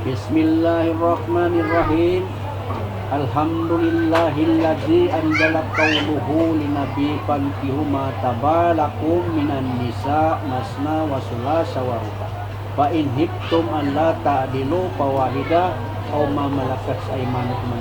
Bismillahirrahmanirrahim. Alhamdulillahilladzi anzala qawluhu linabi fankihu ma tabalakum minan nisa masna wa sulasa wa ruba. Fa in hibtum alla ta'dilu fawahida aw ma malakat aymanukum.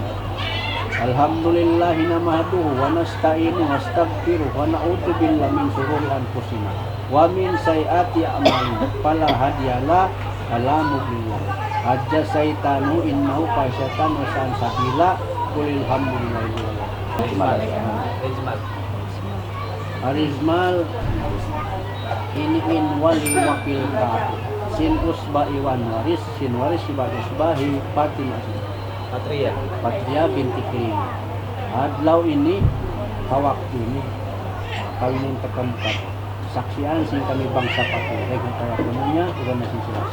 Alhamdulillahi nahmaduhu wa nasta'inu wastaghfiruh wa na'udzu billahi min shururi anfusina wa min sayyiati a'malina. Fala hadiyalah wala mudilla. Hajja saitanu innahu fasyatan wa san sabila qulil hamdulillahi. Arizmal ini in wali wakil ka sin usba iwan waris sin waris ibad usbahi Patria binti Kirin. Adlaw ini hawaktu ini kawinin keempat saksian sing kami bangsa Papua dengan kaya penuhnya udah nasi silas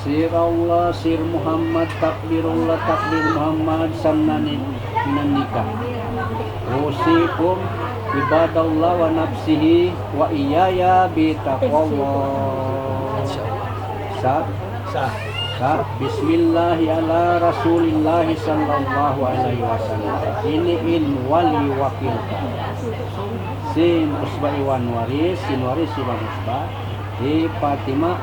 Sir Allah, Sir Muhammad, takbirullah, takbir Muhammad, samnanin minan nikah. Usikum ibadallah wa nafsihi wa iyaya bitaqwallah. Sah. Bismillahi ala rasulillahi sallallahu alaihi wasallam. Ini in wali wakil. Sin usba iwan waris, sin waris iwan usba. Di Fatimah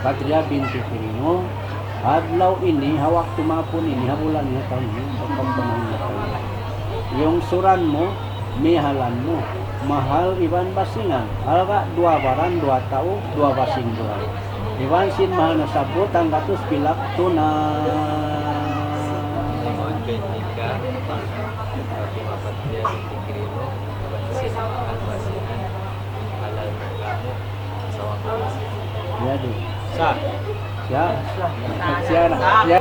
Patria binti Kirino. Adlaw ini, hawaktu mapun ini, habulan ini tahun ini, perkembangan tahun ini. Yung suranmu, mihalanmu, mahal iban basingan. Alga dua baran, dua tau, dua basing bulan. Iban sin mahal na sabot, ang gatus pilak tunay. Ya deh. Sah. Ya. Ya.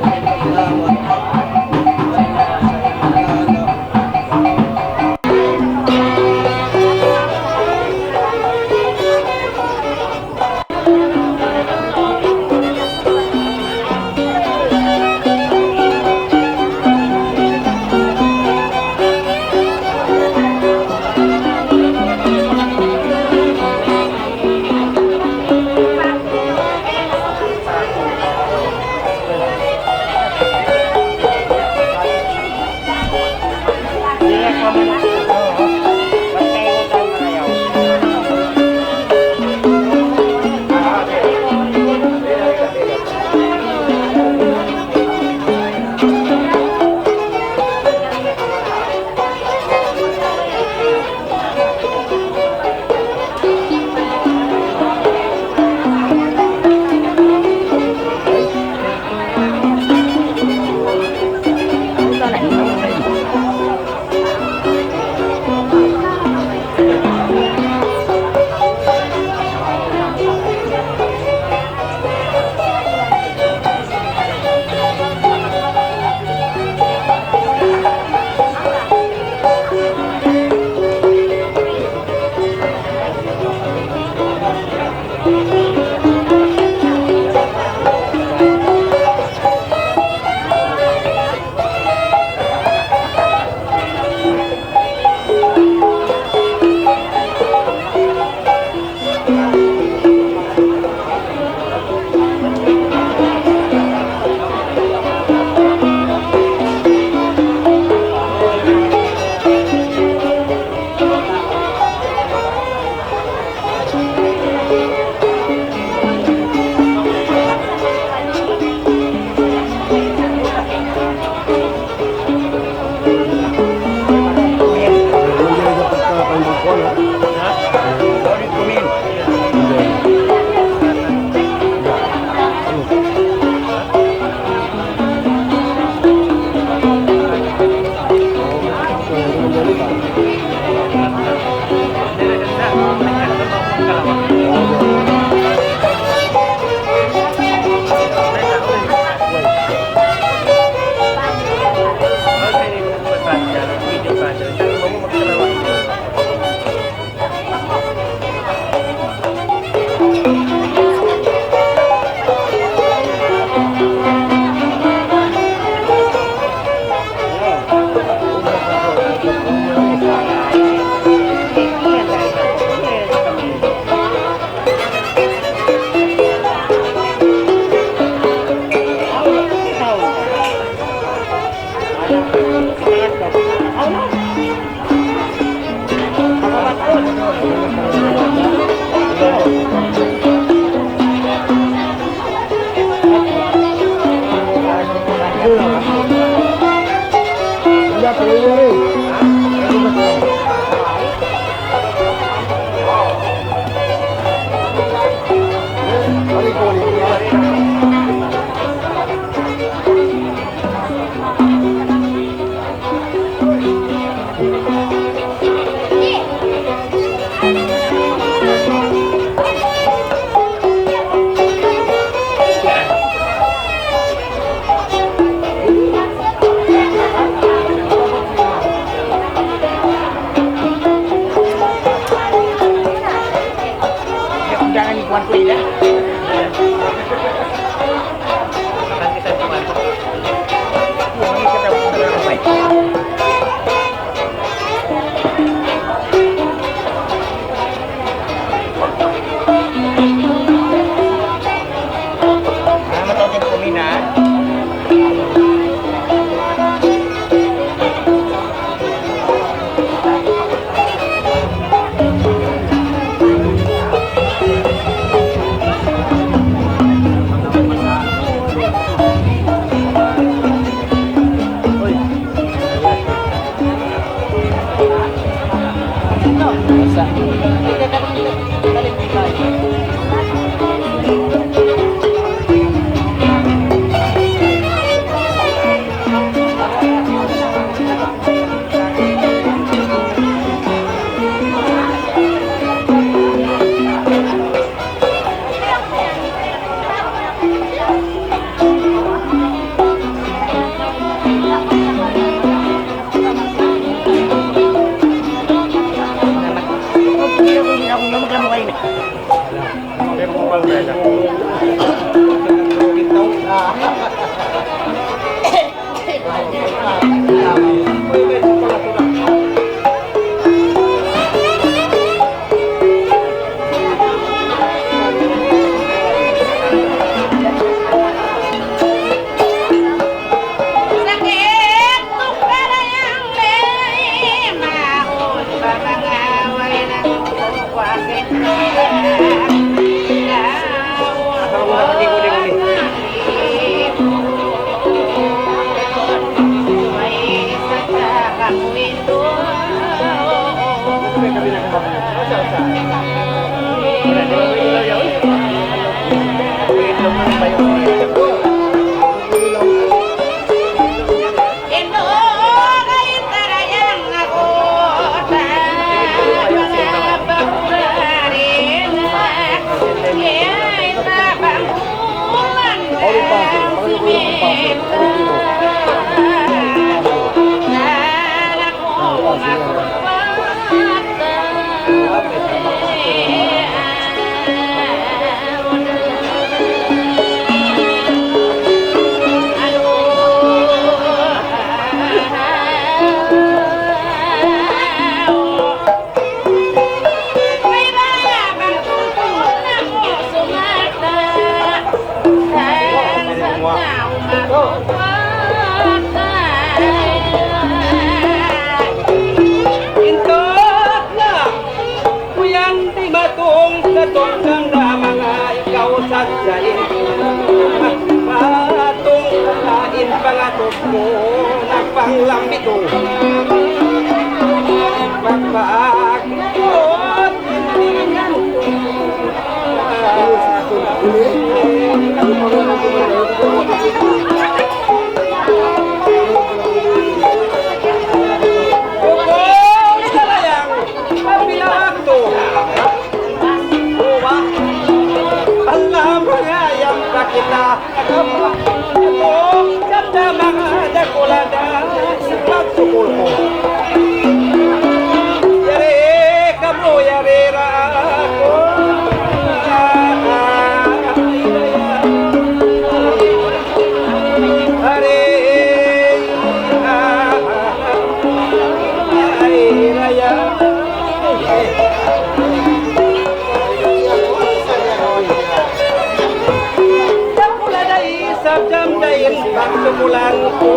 Pagtumulan ko,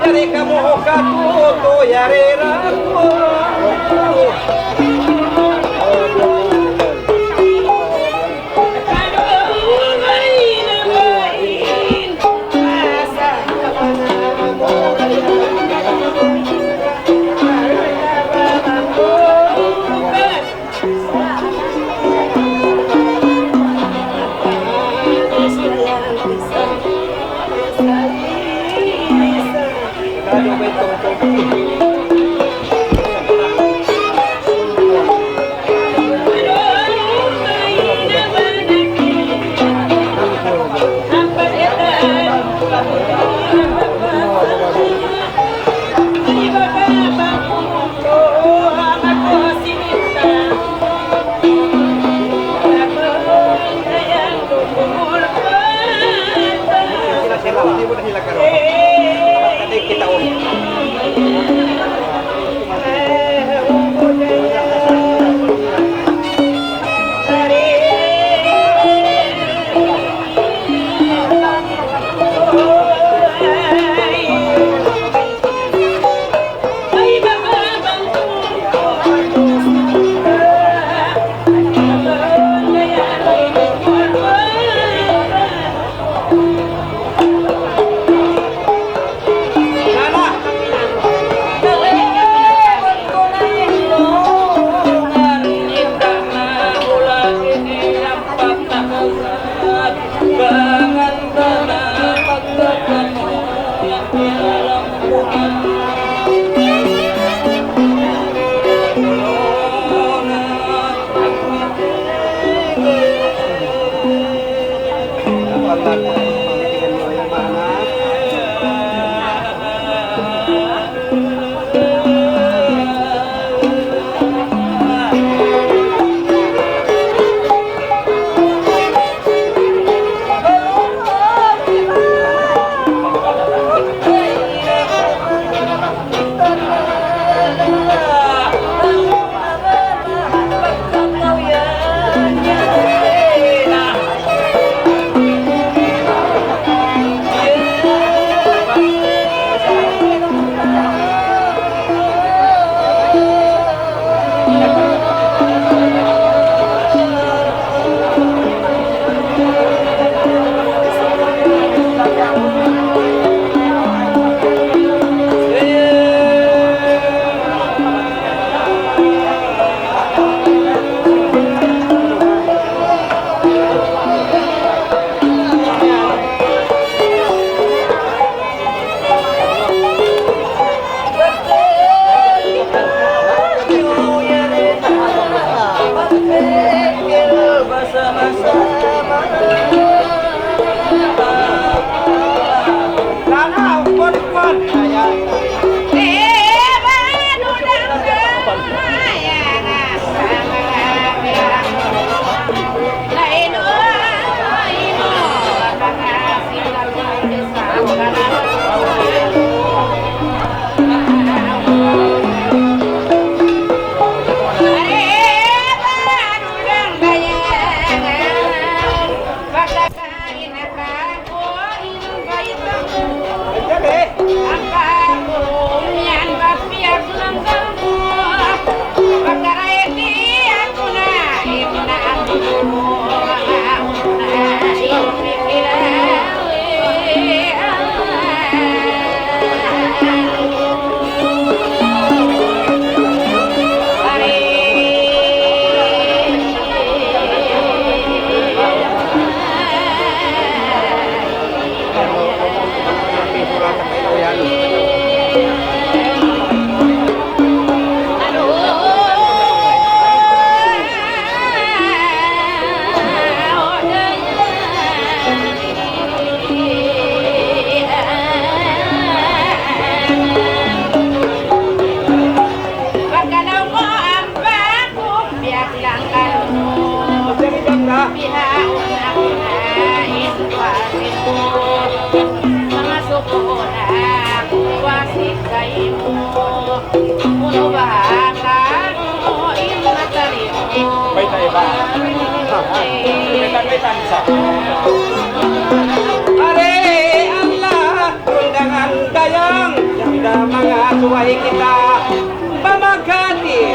yari ka mo katuto, yari rako. Are Allah suway kita pamagkati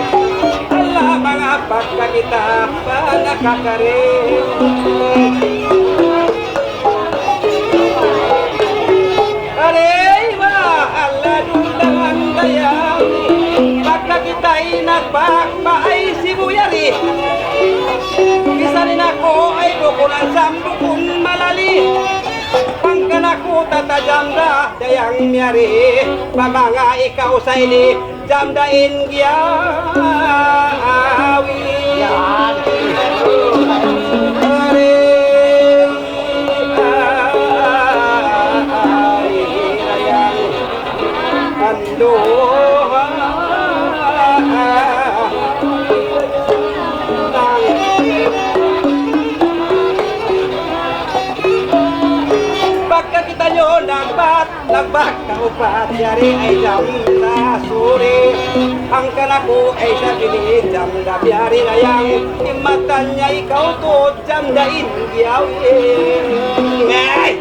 ala mga pagka kita panakakarin aray mahal na dundangan dayang pagka kita'y nagpakpaay sibuyari isa rin ako ay bukulan sambukun malali pangkanaku tatajamda dayang miyari pamanga ikaw sa ini jamdain giyawi Nagbak kaupat yari ay jam na suri ang kanaku ay sa piling jam na biyari na yang imatan niya ikaw to jam na ingiawin ngay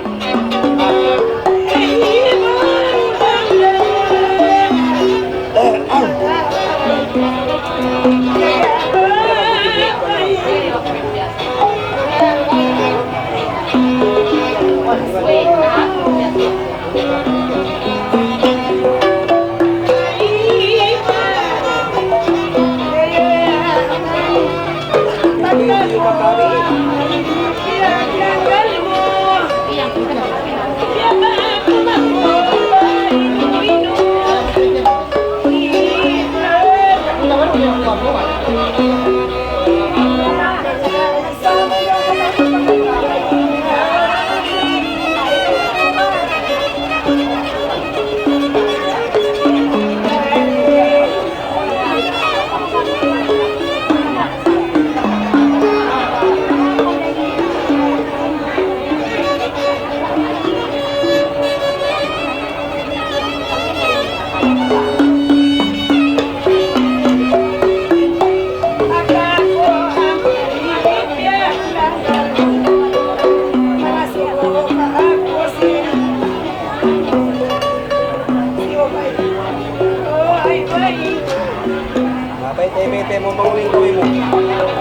Bete mo panguling ko mo.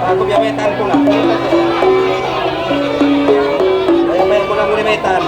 Ako biyametan ko na. Bayang ko na muli metan.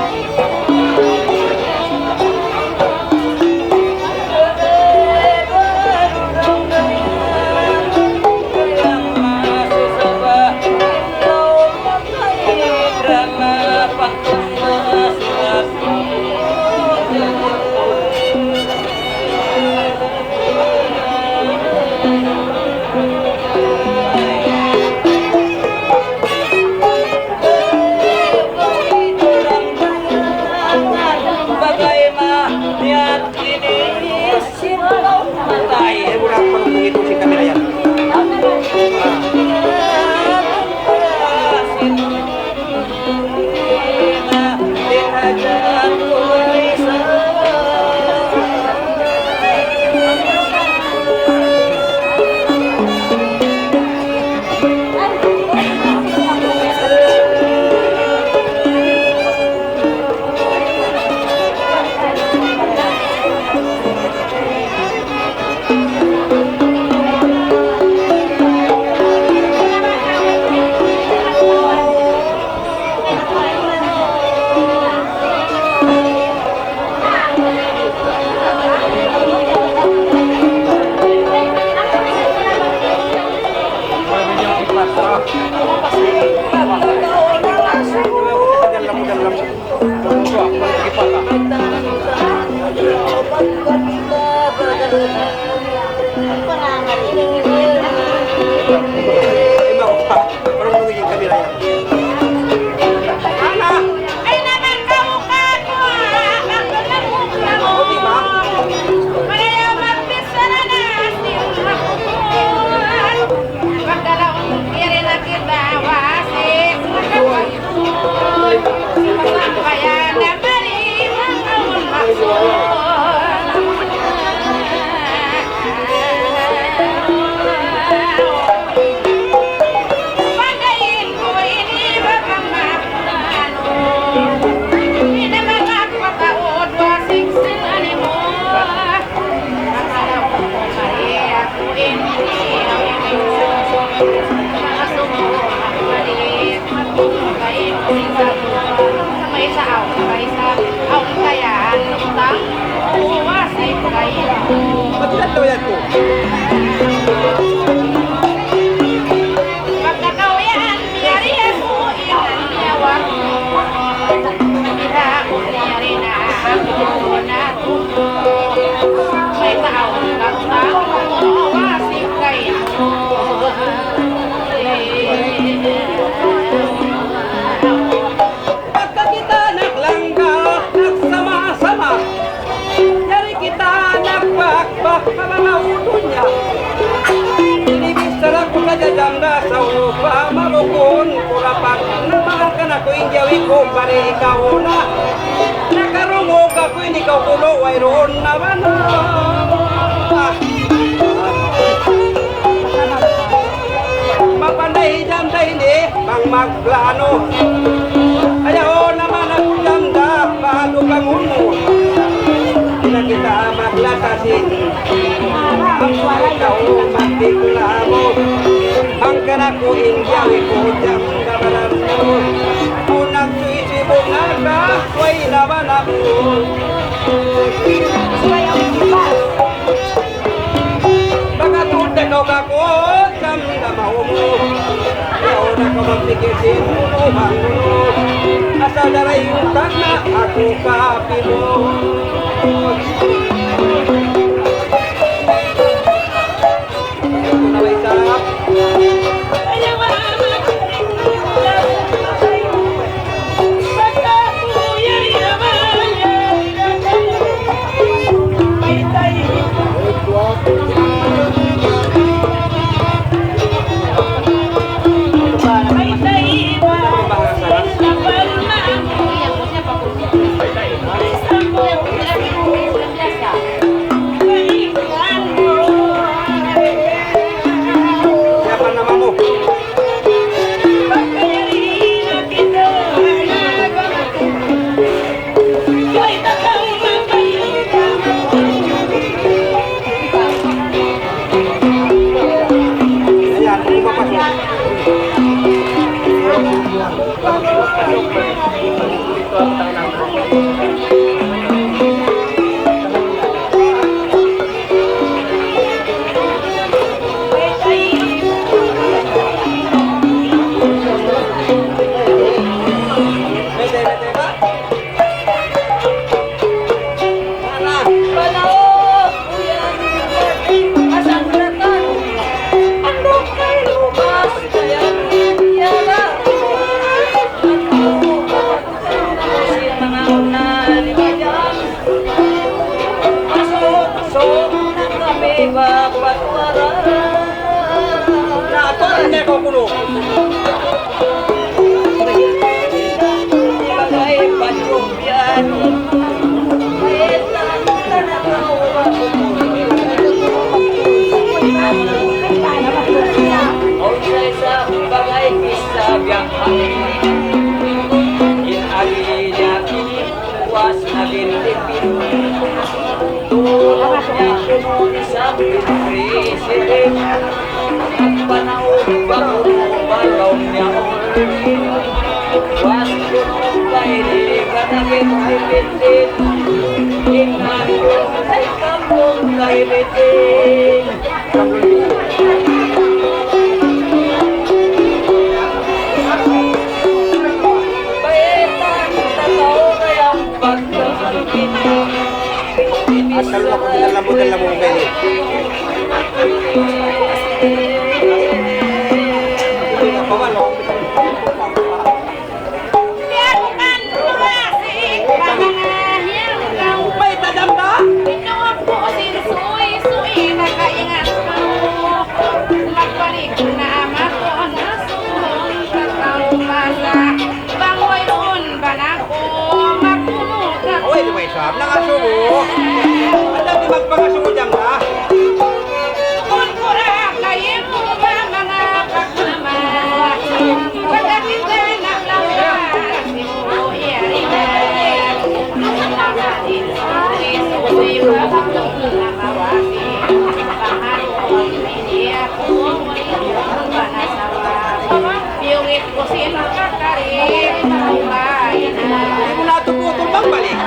ako ingyawi ko pare ikaw na. Nakarungog ako hindi ka kulo wayroon naman. Mapanday jam dahili mang magplano. Ayaw naman ako janda paano kang unod. Hindi kita maglatasin. Ang ikaw magdiklamo. Ang kanako ingyawi ko jam kabaran mo. Kung nagsuisibog na ka, way naman ako. Baka tunde ka kako, jam damaw mo. Ayaw na ka magpikisin mo, mangulo. Asa daray utak na ako kapilo. Ayaw na may sarap. Siapa namamu? Ayan, papasok. Asal ako nilalamod mo kayo. May tadam na? Pinuwag po si suy-suy na kaingat mo. Magbalik na ama ko na suhon katang masa. Bangoy ron ba na ko magpunod na ko. Uy, di ba isab? Nakasubo. Ang dami magpangasubo dyan na. Kung kura kayo mo ba mga kakama. Pagkakita na lawas si mo iyari na. Nakadin suy-suy ba ako na mawasi. Pangakong miniya ko mayroon ba na sawa. Piungit ko sila kakarit. Bayan na. Kung natuputol bang balik?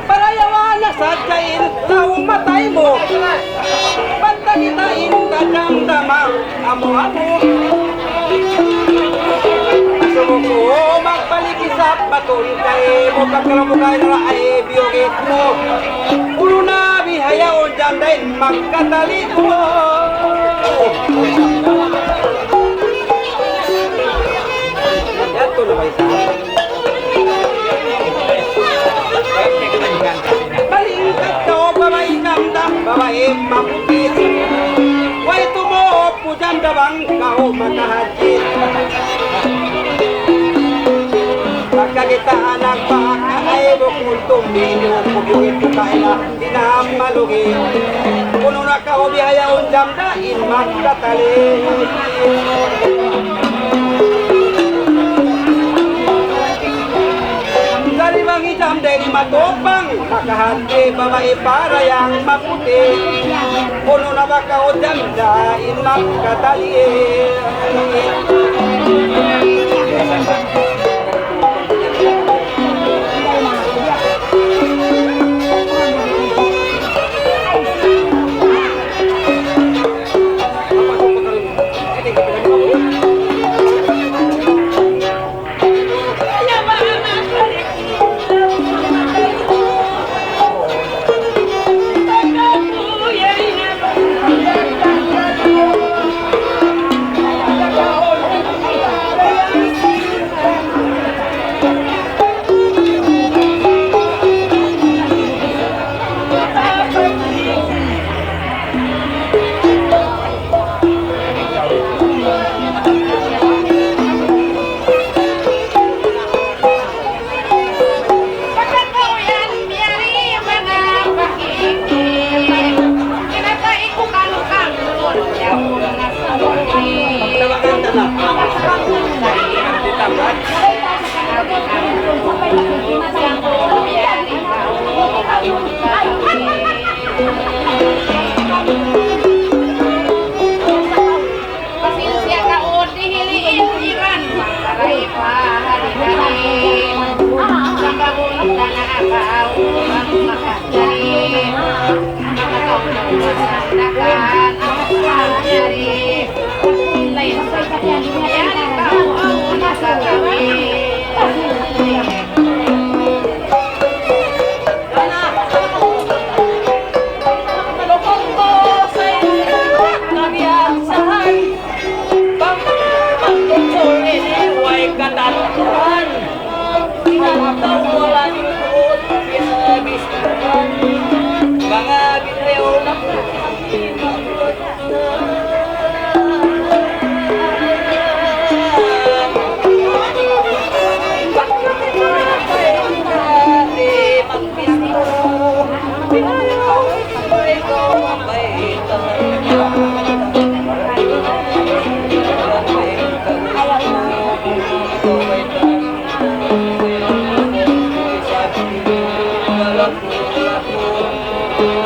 Parayawan na sa kain, lawang matay mo. Pantagitain ka dyan damang amo-amo. Sumuko, magpalikisap, batun kay mo. Pagkaramukay na ay biyogit mo. Ulo na bihayaon jandain magkatali mo. Yato na ba isa? Balingkat ka o babae kamdam, babae mapupit. Way tumuo po janda bang kao makahajit. Pagkakita anak baka ay bukul tumbino, pugyuin ko kaila, dinamalugi. Puno na ka o bihayaon jamdain magkatali. Dari mangi jamdain matopang, makahati babae para yang maputi. Puno na baka o jamdain magkatali.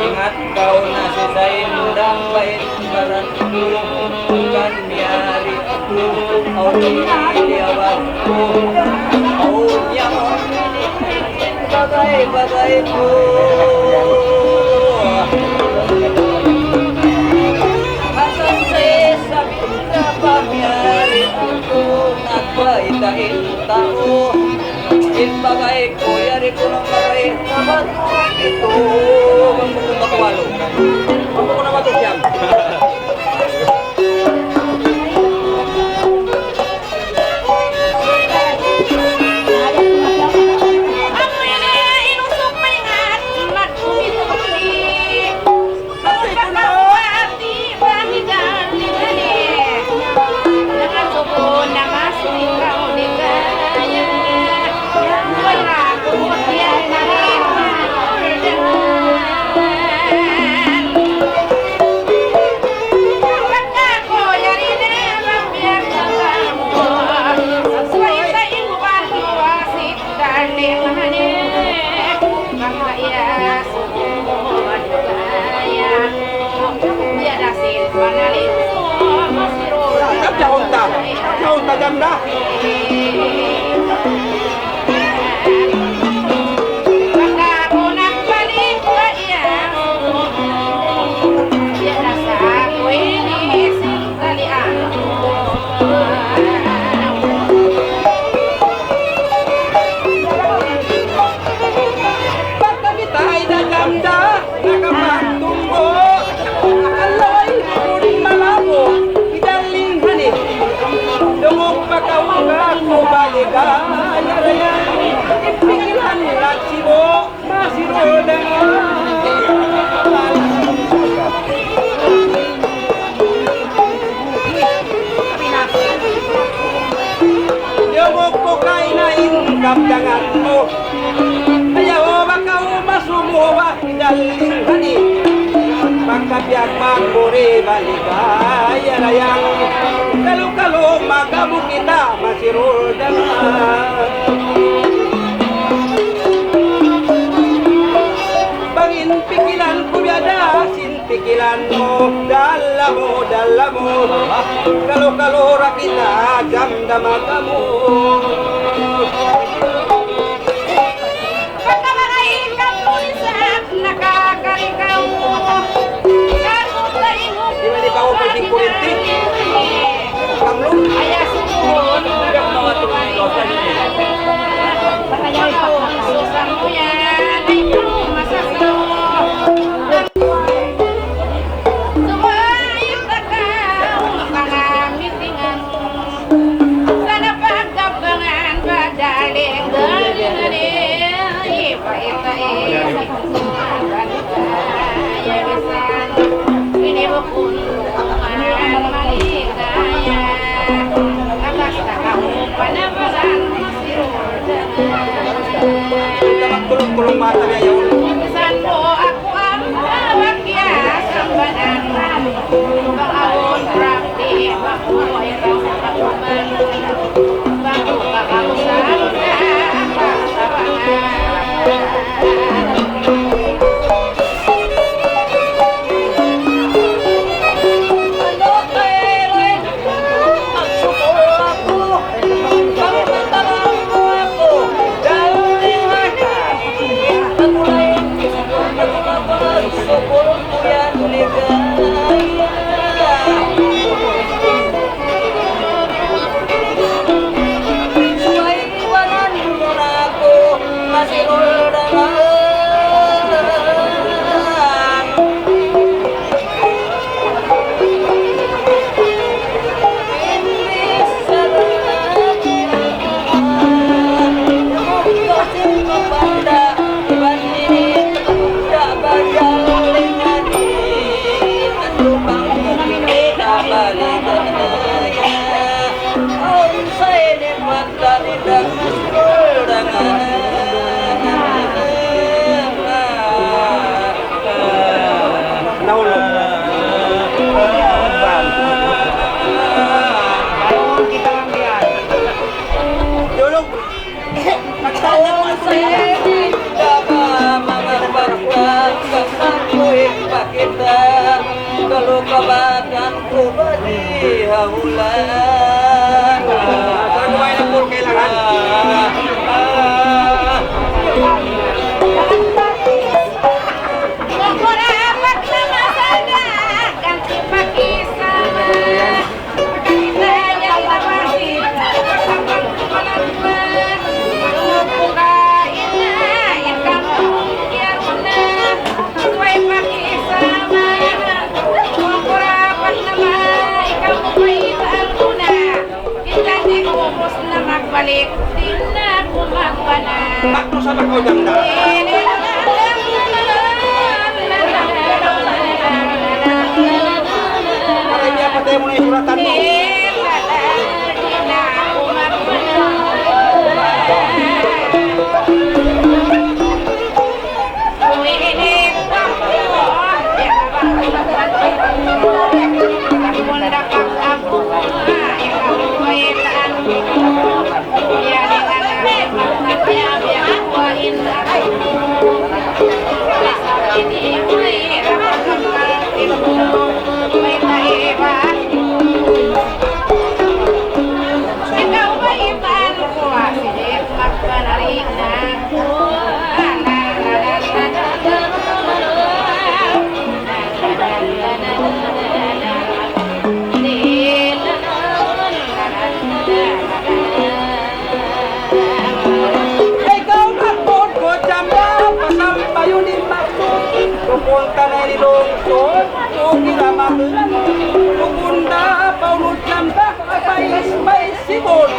Ingat kau nasi saindang bait baranku kan biari aku au diawatku au yang bagai-bagaiku Hasan saya sabita pamiari aku nagbaitahin tao Imbagay ko, yari ko ng bagay Sabat ito Ang bukong makuwalo Ang bukong na matusyam Kaunta janda. Pagka kita ay na janda, nakapagtumbo magkapiyag magpuri baligaya layang Kalo-kalo magabu kita masirul Bangin pikilan ko biada sin pikilan mo dala mo Kalo-kalo rakita jam damagamu Nakakarikaw Di ba ikaw ko si Kurinti? Kamlong? Ay, sumun susah mo yan ay kung masasaw Sumayip na ka mga mitingan Sana pagkabangan badaling ipa-ipa-ipa Tulong mata niya yun. Saan mo ako ang mawagya sa banana Bangawon prakti, makuha ito kakuman Bago kakausan na pagsabangan Kalau kabatan ko ba di haulan Saan mo kayo ng kailangan? Kukurapat na masada Ganti pakisama Kita yang lawasin Sabang kumalatman Bukain na Yang kamu kiawan na Suway pakisama Kukurapat naman Ikaw mo maitaan ko na Kita di kumos na magbalik Di na kumagwana Bakto sa bakaw dyan na Para niya patay mo na yung suratan mo Pupunta na nilungsod, tukilamakan Pupunda, paulod jamba, kapais-pais sibon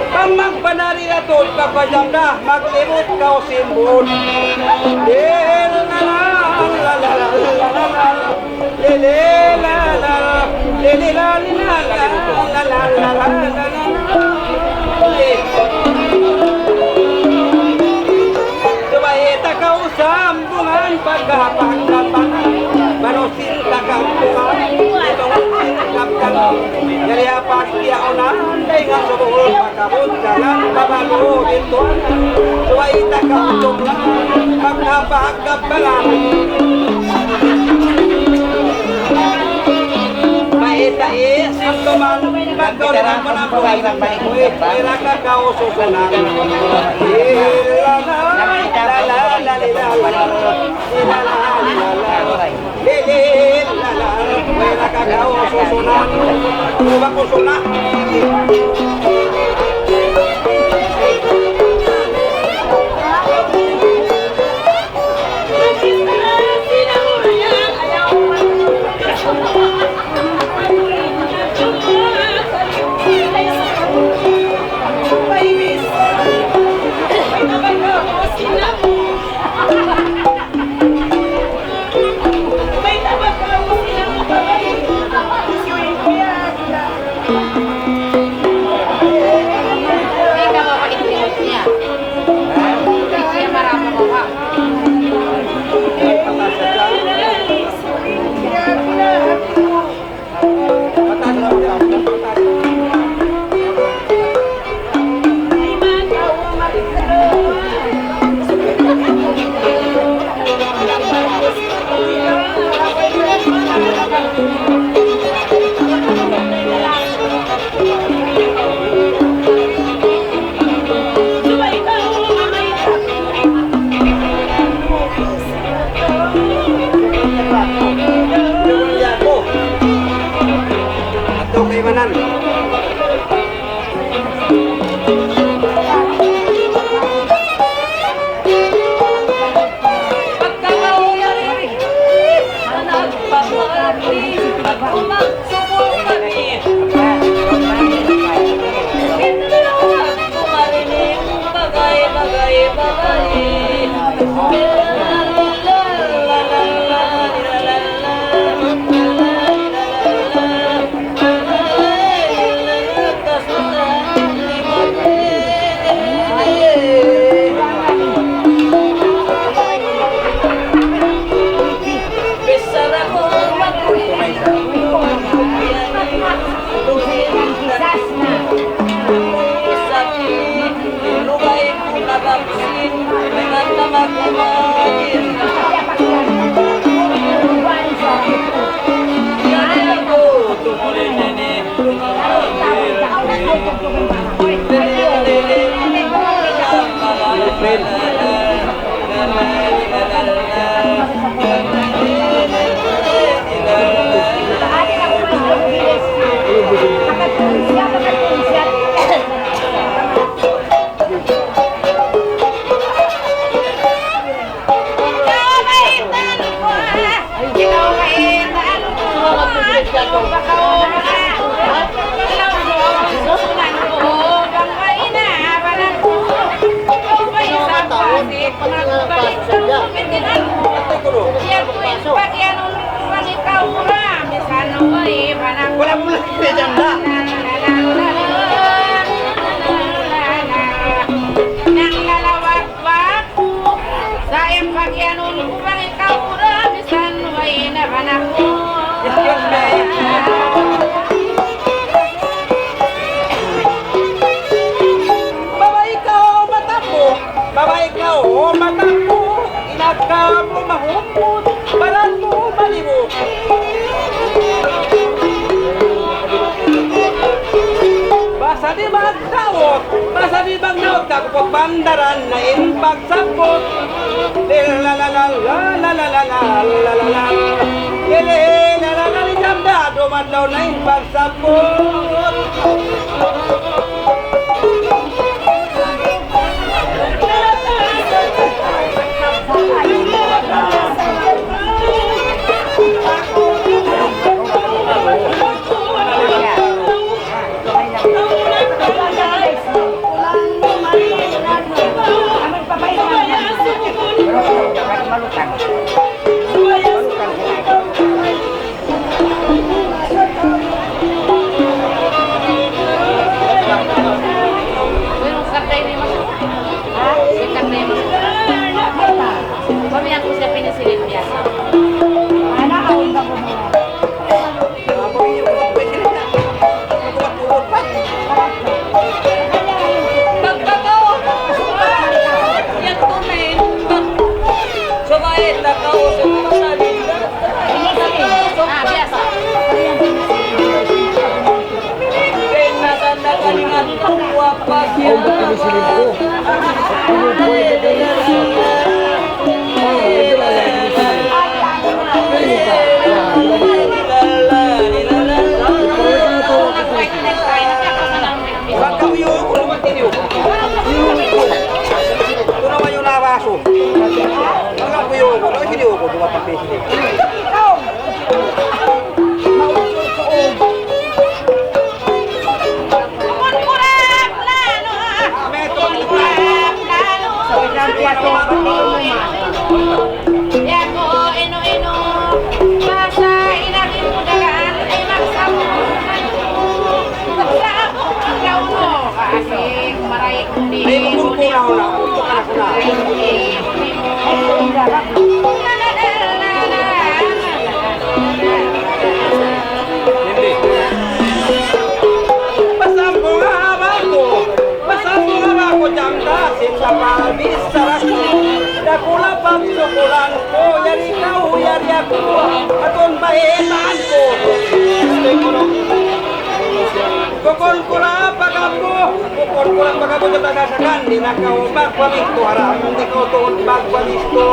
Pang magpanari na to, kapajamda, maglimot ka o simbon Ita kau sambungan pagkapagkapan manusin kakampungan manusin kapkan jadi apa dia onan dengan sebul makabut jangan babalu itu suai takautumlah pagkapagkapan Itais teman kantor menampuai mereka kau susunan mereka kau susunan coba kusunan Basa di bagnaw takpo bandaran na pagsapot la la la la la la la la la la la ele la la la jamda do madlaw na pagsapot biasa. Ya ko ino-ino basa inakin mo dagaan ay magsamo sa ako kauno kasi maray kundi Ay, magkumpula ko na. Punto ka na ko na. Hindi. Pasampo nga ako. Pasampo nga ako dyan dasin sa pabisara ko. Dakula pagsukulan ko. Yari ikaw, yari ako. Aton mahitaan ko. Kukon kura pagapo. Kukon kura pagapo sa tagasakan. Di na ka magpamik ko haram. Di ko tuon magpamis ko.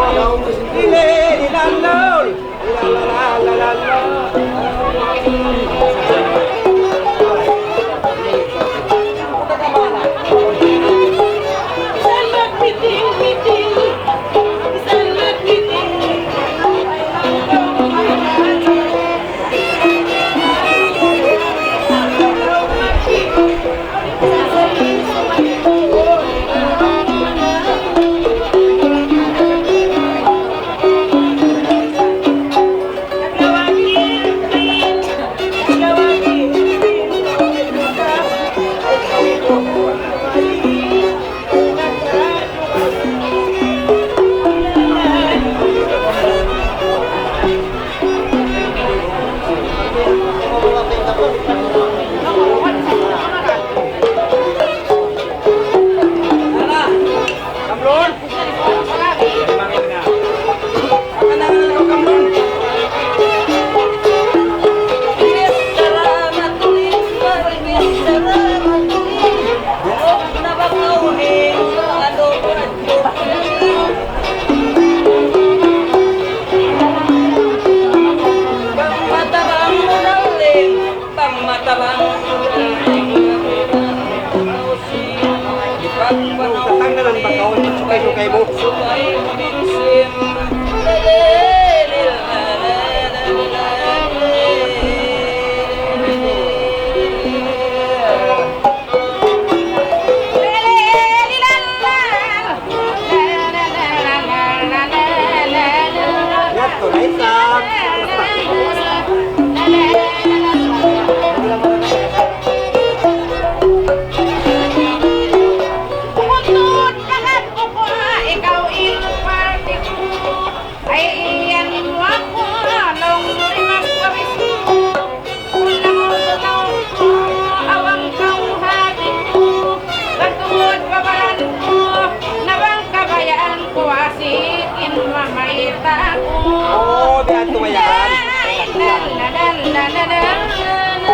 Dile, dilalol. Dilalalalalalal.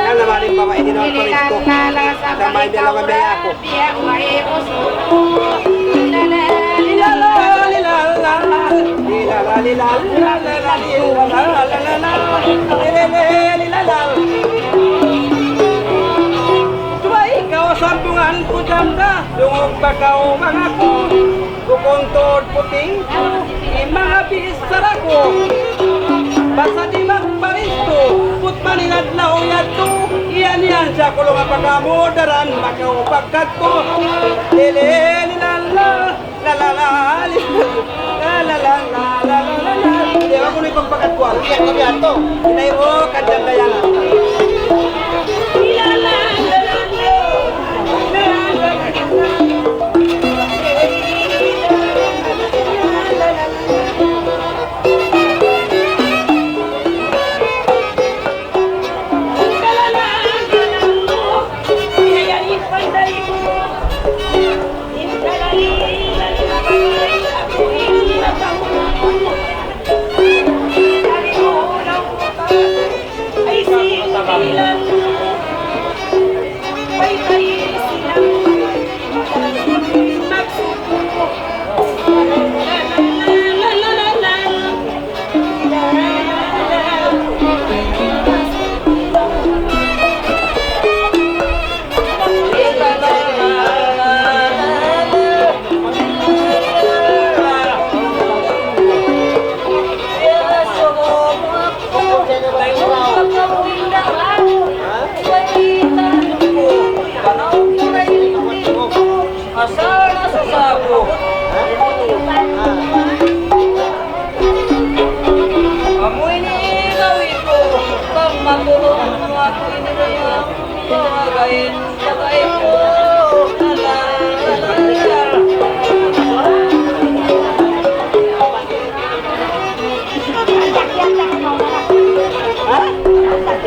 Nalamanin pa ba hindi naman paris ko. Damay nila kami ako. Tuwa ikaw sampungan ko damda. Lungog ba kao mga ko. Kukuntod puting ko. Imabis sarako. Basta di magparisto, put maniladlaw yato. Iyan yan siya kulong apagamudaran, makaw pagkato. Lele, lilala, lalala, lalala, lalala. Di ba kung ipagpagat ko? Iyan kami ato. Inay mo, kadyan na yan. Lilala, lalala, lalala.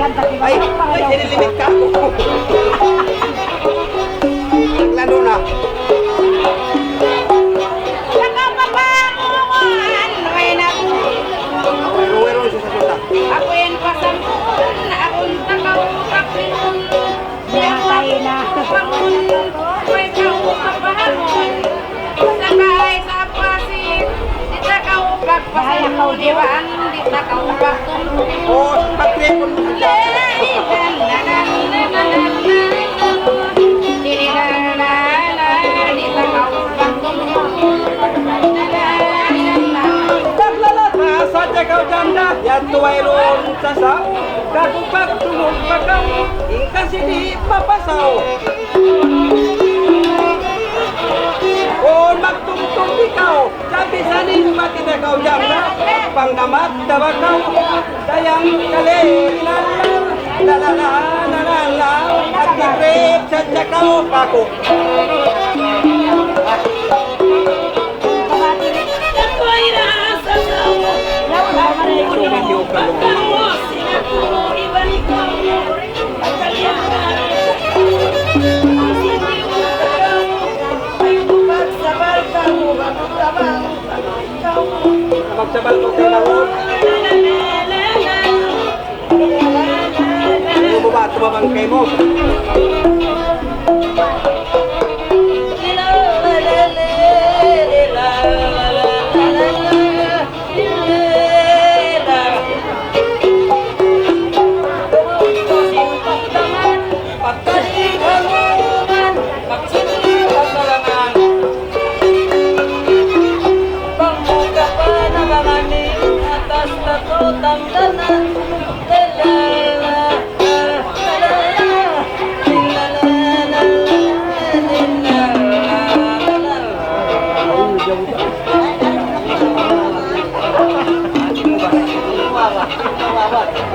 Ay, sinilimit ka ako. Naglano na. Nakapapangungan, may naku. Ruwero siya sa suta. Ako yan pasamun, akong takaw-kapinun. Yakay na. Pangun, may kaupapahamon. Sakay sa pasit, di takaw-pagpasamun. Iwan, di takaw-pagtumtum. Oh, patripon mo siya. Naglalata sa jagaw janda, yan tuway roon sa saw. Kagupag tumog pagaw, ingkasi di papasaw. Kung magtungtong ikaw, sabi sa ninyo matinagaw janda, pang namat tabakaw, dayang kalinaw, lalala, at kikrip sa jagaw pako. Magsabal ko kayo na roon. Ano mo ba at tumabangkay mo?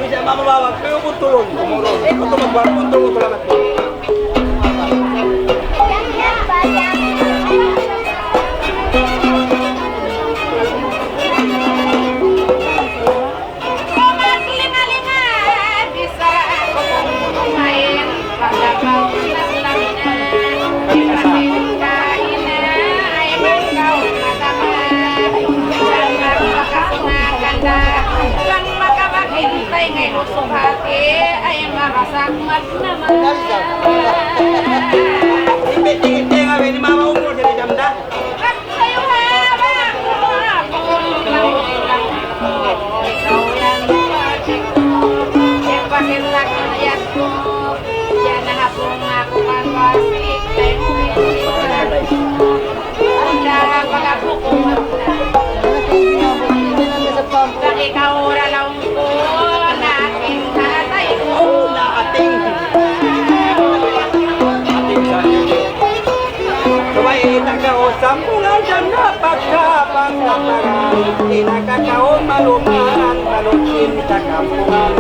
Bisa mamawag, kayo mo tulong. Eh, kung tumagwag mo tulong, salamat po. Ay makasakmat naman. Hindi nga, ni mama umur sa jamda. At sa'yo hawak mo akong lang. Ikaw yan patik mo. Yung pakitak mo yan mo. Yan na hapong ako kanwasik. Tayo mo ang dahan pag-apukuman na. Sa ikaw ralaw ko natin tatay ko. Ating sabay nagkausap ko lang dyan na pagkapangkaparan. Tinagkakaon maluman, malutin sa kampungan.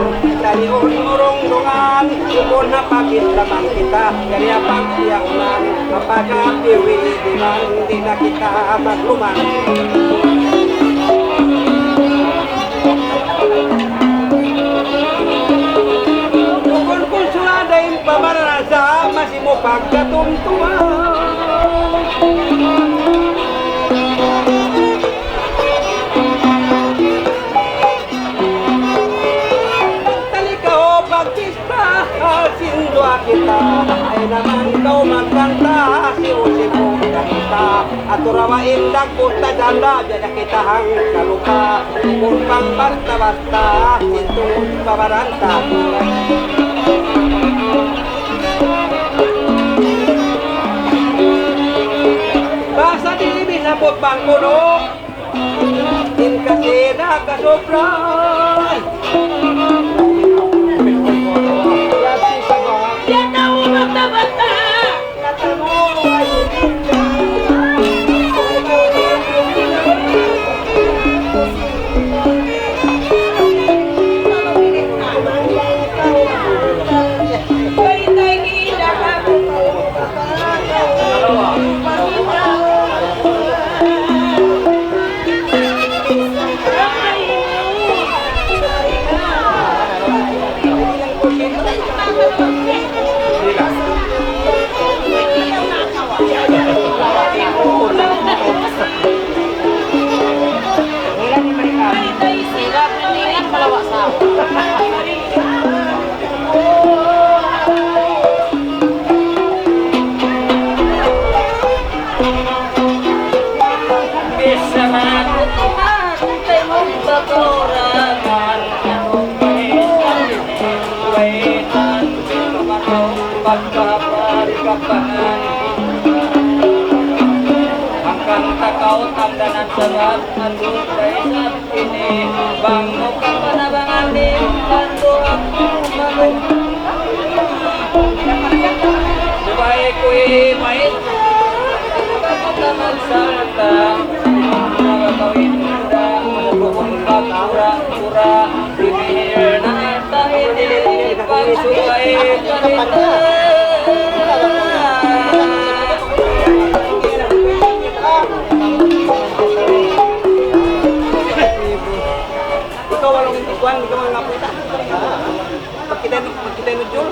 Dalion murong-lungan, kung napakit lamang kita. Kaya pagsiyakulan, mapagapiwi di man, di na kita magluman. Kung sulada yung pamarasa, masih mo pagkatumtuman. Talikaw pagkista, sindwa kita. Ay naman ikaw magkanta, siwo-siwo kita. At urawain lang pusta janda, biya kita hang kaluka. Kung pang basta-basta, itong pamaranta. Basta di bisapot bang kuno, din kasi nakasobran. Yan na umang na bata, natamo ay hindi. pagkahapari kapanan Angkang takaw tamdanan sabat Andun kaisat ini Bangmo kapanabangan di Bantu aku malung Sebaik kui maita Kataman sarta Kawin muda Menebukun pura Bibir na tahiti Pagsukai karita Ikaw walong intikuan, ikaw mga ngaputa Pagkita nujul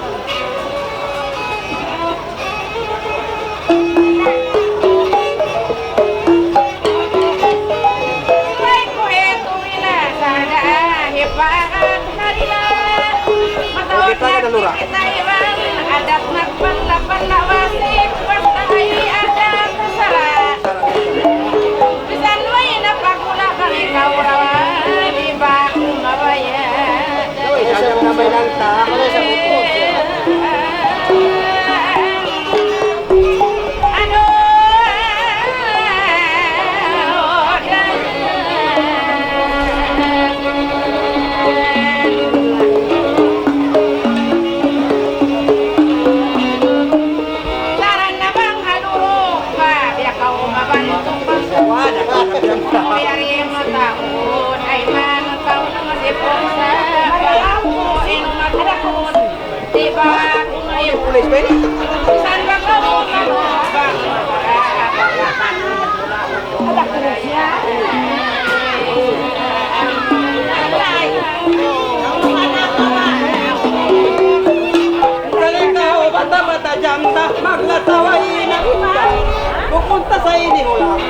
adat nagpanlapan na wasik pagtay adat sara bisan way na pagula kan ikaw rawan di ba kumabayan Saya menambah nanta, kalau saya butuh Pulis ba ini? Saan ba kamu bang? Ada kerja. Kalikaw bata-bata jamta maglataway na kita pupunta sa ini ulang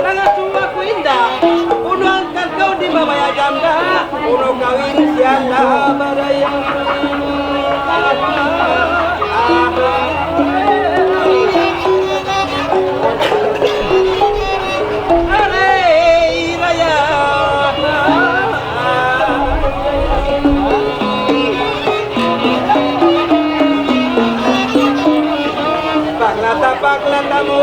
Nangasuwa ko inda Puno ang kagaw di babaya jamda Puno kawin siya na barayang Aray raya Paglata mo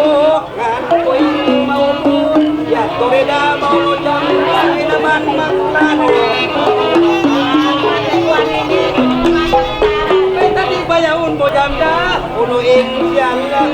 Kan ko'y maupun Ya toreda mau jam Ay naman magplano May tadi bayaun mo jamda Unuin siyan lang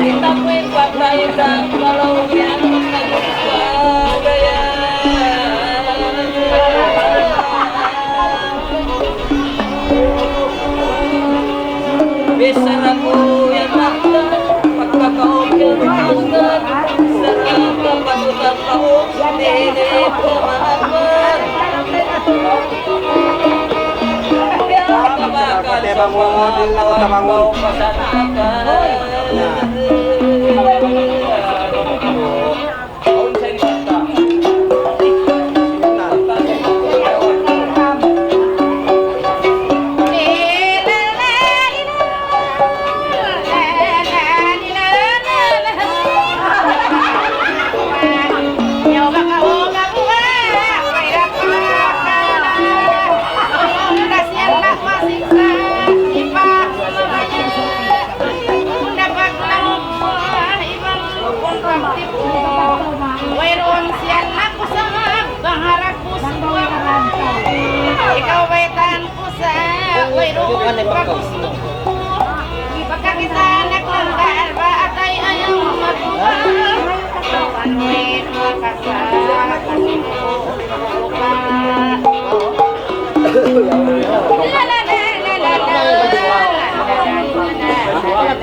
Kita isang kalawyan nagpagayan. Bisa na po yan naktan, pagkakaupyan naktan, sarap kapatutan taong, dinilip ko maakman. Ikaw ba'y tahan ko sa wayroon paggusto ko? Pagkakita nagtanggal ba at ay ayaw matuwa? Ano'y makasalakan mo pa. La la la la la la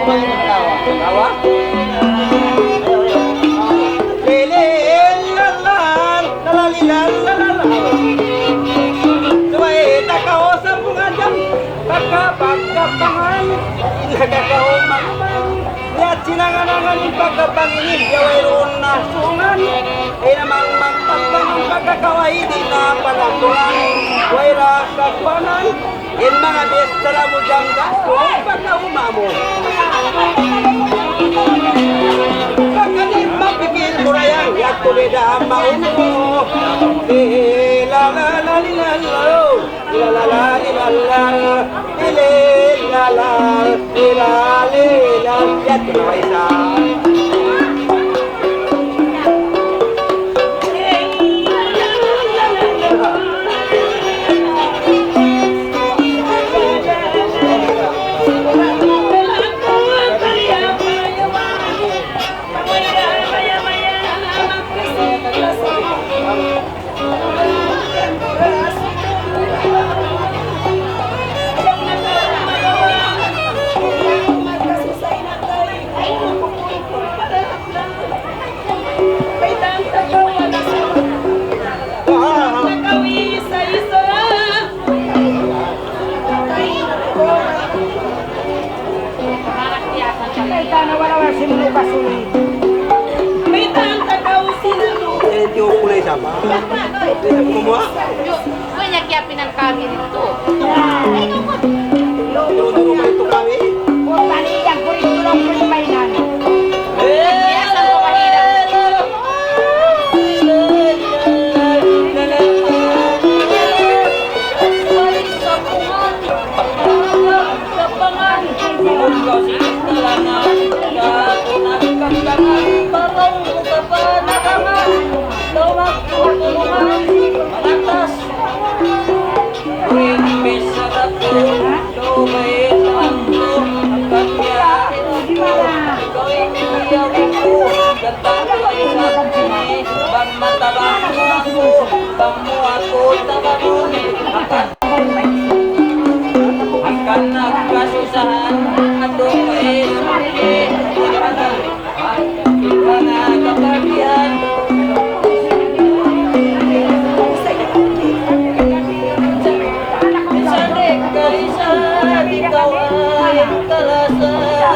Tawa? Lele, lalan, lalalilan, lalalan. Suway, takaosap mo nga dyan. Pagkapangan, nagkakaumang. Niat sinanganangan yung pagkapanginin. Yaway roon na sungan. Ay namang magpagpang ang pagkakaway. Di na panatulan. Way rakakwanan. In mga bestara mo dyan gasto. Pagkauma mo. Pagkalim mapikil mo na yan. Yak tulid ang maun mo. La la la li la la. La la la li la la. Ile la la. Ila li la. Yak tulid sa. Yung kulay sama. Kumuha? Banyak yapin ang kami nito. Duro-duro ka ito kami. Panigang ko rin tulong ko yung mainan. Biasa ko mahirap. Akan nagkasusahan atong kaisuli kita na kapagihan Sadik kalisan ikaw ay kalasan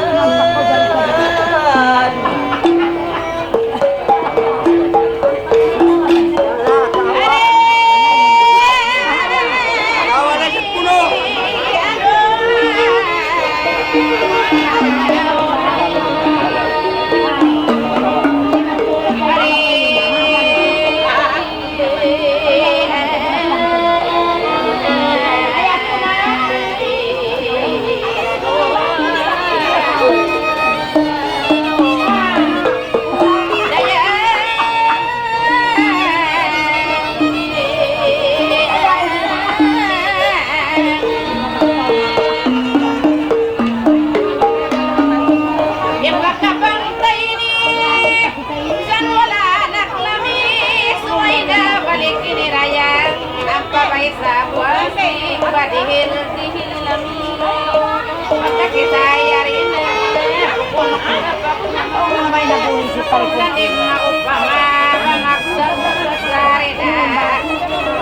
Sadik maupama Panagsasari na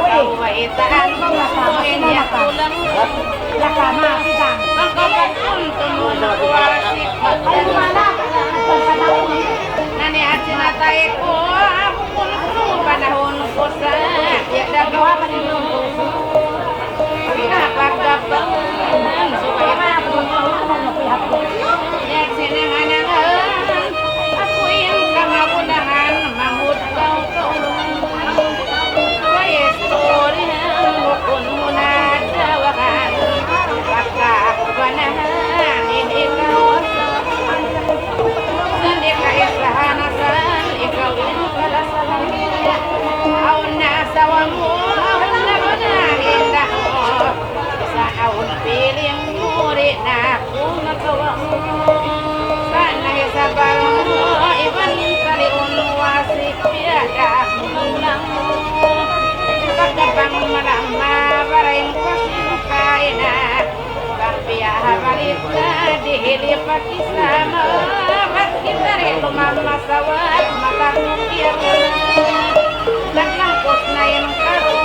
Kawaitaan Kuhin niya tulang Magkapatun Tumunok Warasik Nani at sinatay ko Kung panahon ko sa Yadagawa Pagkapangan Suwaitan Yan sinanganangan Ako yung kamabulangan Mamudlaw ko Kaya story Bukun mo na dawakan Pagkakapanahan Ikaw Sandi ka isahanasan Ikaw yung kalasahan Aw nasawa mo Aw nagunahin ako Sa aun piling muri na kung nagawa mo Sana isabal mo Iban kaliun wasik Piada kulang mo Pagkabang malama Barayin ko sinukain na Pagpiyaha balik na Dihili pakisama Ba't kita rin lumamasawat Makarukir na Naglangkos na yung karot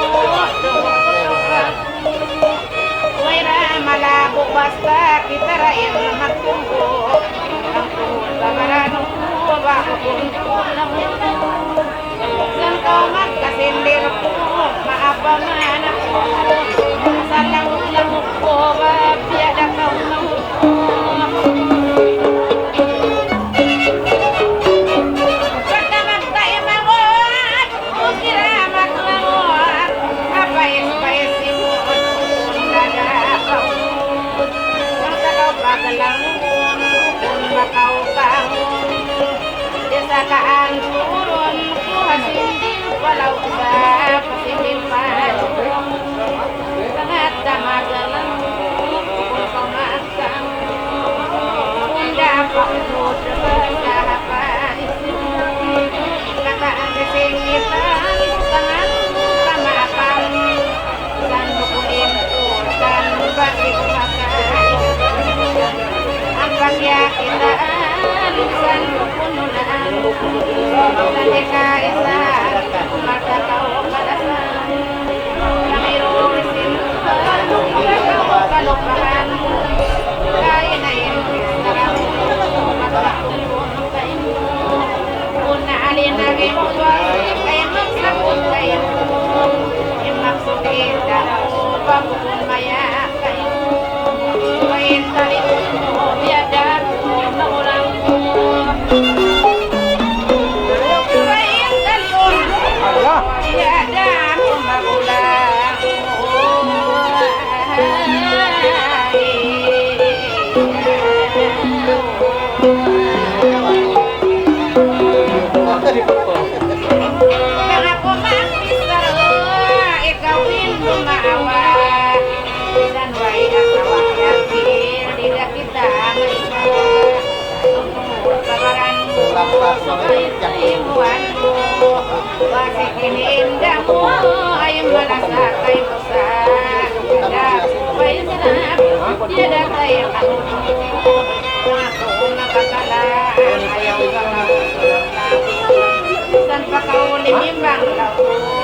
Waira malabo basta kita rin magtungko Ang tuhod ba marano Bako kung kulang Saan ka magkasindir ko Maapaman ako Sa lang-lang ko Biada ka unang Pagka magtayo mangot Ukira maglangot Kapais-paisin mo Kung nagapahod Ang takaw paglangon Kung makaupangon Desa kaan turun Kuhasindin walau sa Pasindin panong Sangat damagalang Kung kumasang Kung dapat mo Kahapaisin Kataan kesingitan Tangan kamapang San bukuin San bagi kumakain Ang pagyakitaan San bukununan San ikaisan Maka kau kalasan Kamiro isinpan Kau kalupahan Kaya na yung sarang Magpapungkong kayo Kung naalin na gituan Kaya magsakot kayo Yung magsukit ako Pagkukong maya kayo Kain taliun mo Biadar mo Maurang mo Kain taliun Biadar mo Maurang Kang ako magbisaro Ikaw rin lumaawa San way asawang yakir Tidak kita maisawa Kabaran mo Ibuan mo Wasik ininda mo Ay malasakay mo sa Dapay sarap Tiada tayo ako Ako makakalaan Ayaw San pa kauli mimbang lau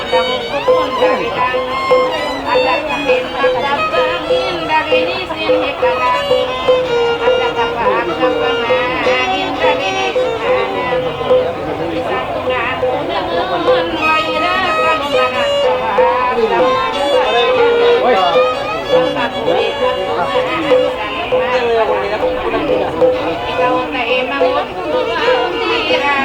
Lau kupun dari lang Ada kahin magkabangin Dari nisin hikalang Ada kapaak kapangangin Dari nisin Satu ngaku dengan Waira kalungan sawak Lau Sampai kulit Ikaw na imangot Tira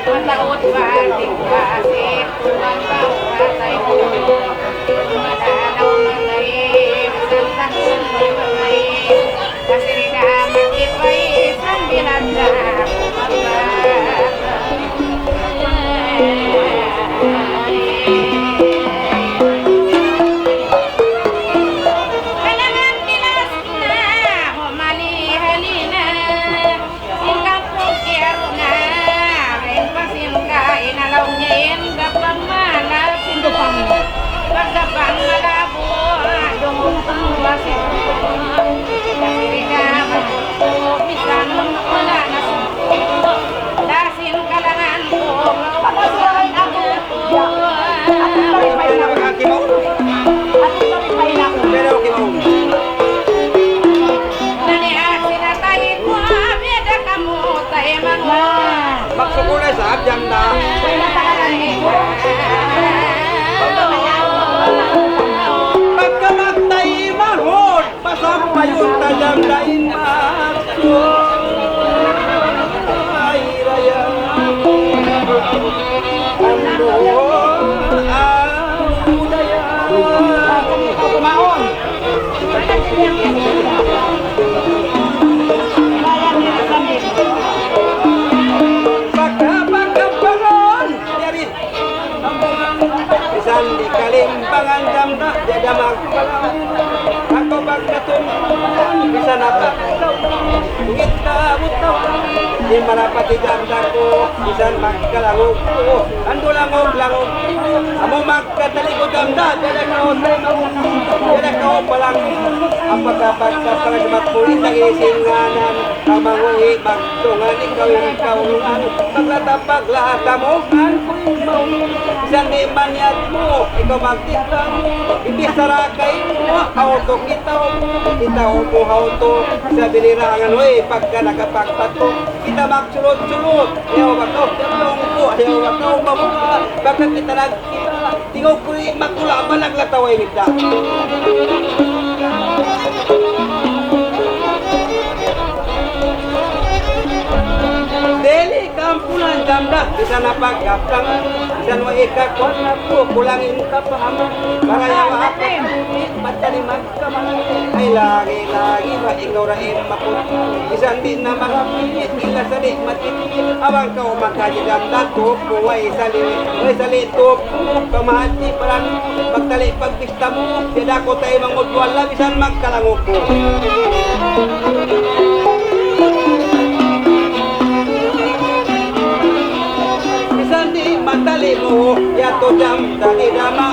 Mataot batik batik Tulang bawat ay Madalaw matay Santahun di mamay Kasi ka matipay Sambilan na kumabata Kailangan pilas na Humali halina Singkap po kero na Rin pasin ka Inalaw niya Gapang malapin Pagkapang malabo Dungong wasit Kasi ka Magpupo Bisan wala na sumpo jamda. Pagkamatay mahod, pasampayon ta jamda imaksyon. Ay raya, ando ang budaya. Kumaon. Pagkapangon, yari. Bisan di kalimbangan jamda, jada magpalang. Ako pagkatumpuan, bisa napak Tungit ka butaw, di marapati jamda ko, bisan magkalangog ko. Ando langog, amo magkatalikod jamda, jada ka otay jada ka palang. Ang pagkapagkaparagmat mo, nagisinganan, ang manguhi, magtungan, ikaw yung kaulungan. Paglatapag-lata mo, bisan di manyat mo, ikaw magtita mo, hindi sarakay mo, auto kita mo auto, sa binirangan, oy, pagka nakapagpato, kita magsulot-sulot, ayaw bakaw, ayaw bakaw, mabuka, baka kita nagkita, tingaw ko rin magkulaban, naglataway nita. Deli kampulan jamda, bisa napagkaptangan, bisa mo ikakwan na po, kulangin ka pa ama, para yawa ako, mata ni magkaman, ay lagi-lagi ba ikaw raim maput, isang din na makapit, ila salik matipit, awang ka umakaji jamda, tupo, way salik, tupo, pamahati, parang magtali pagpista mo, sida ko tayo mangudwala, bisan magkalangog ko. Sandi matali mo, yato jam tani dama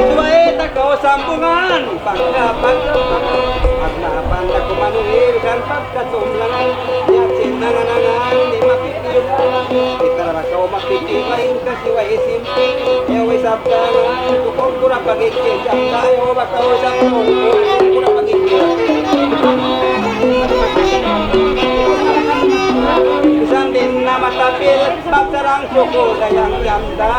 Suwae takaw sambungan, pagkapan na kumanuhir, kan pagkasumlangan, yatsin nanganangan, di mapipilungan, kita rakaw mapipilain kasi wa isimpi, yaway sabdangan, tukong kurang pagigil, jam tayo bakaw sambungan, kurang pagigil. Isang din na matapil, pagsarang suko dayang jamda.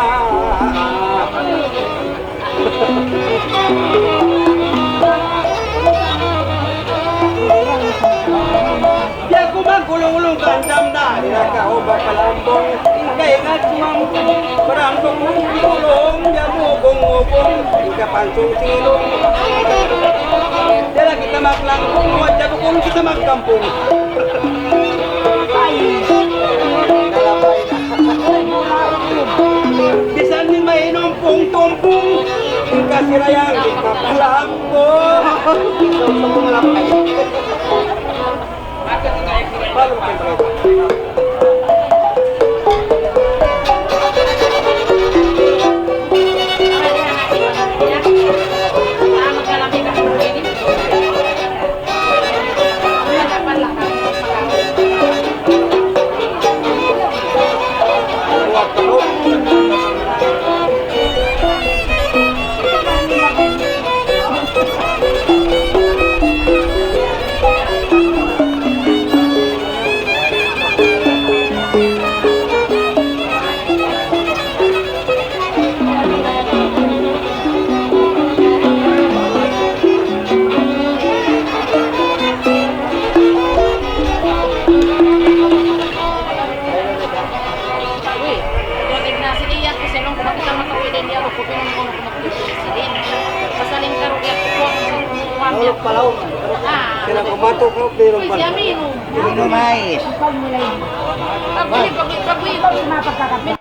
Ya ko magulong-ulong kan jamda, diraka o palambong, ingkay nga sumambong, parambong mong gulong, yamugong-ugong, ikapansong silong. Dala kita maglangkong, wadya kung kita magkampong. Bisan ni may numpong-tumpong, kasi rayang di mapalambong. Balong kayo. Kaya kumatok ko pero pa. Pag-pag-pag-pag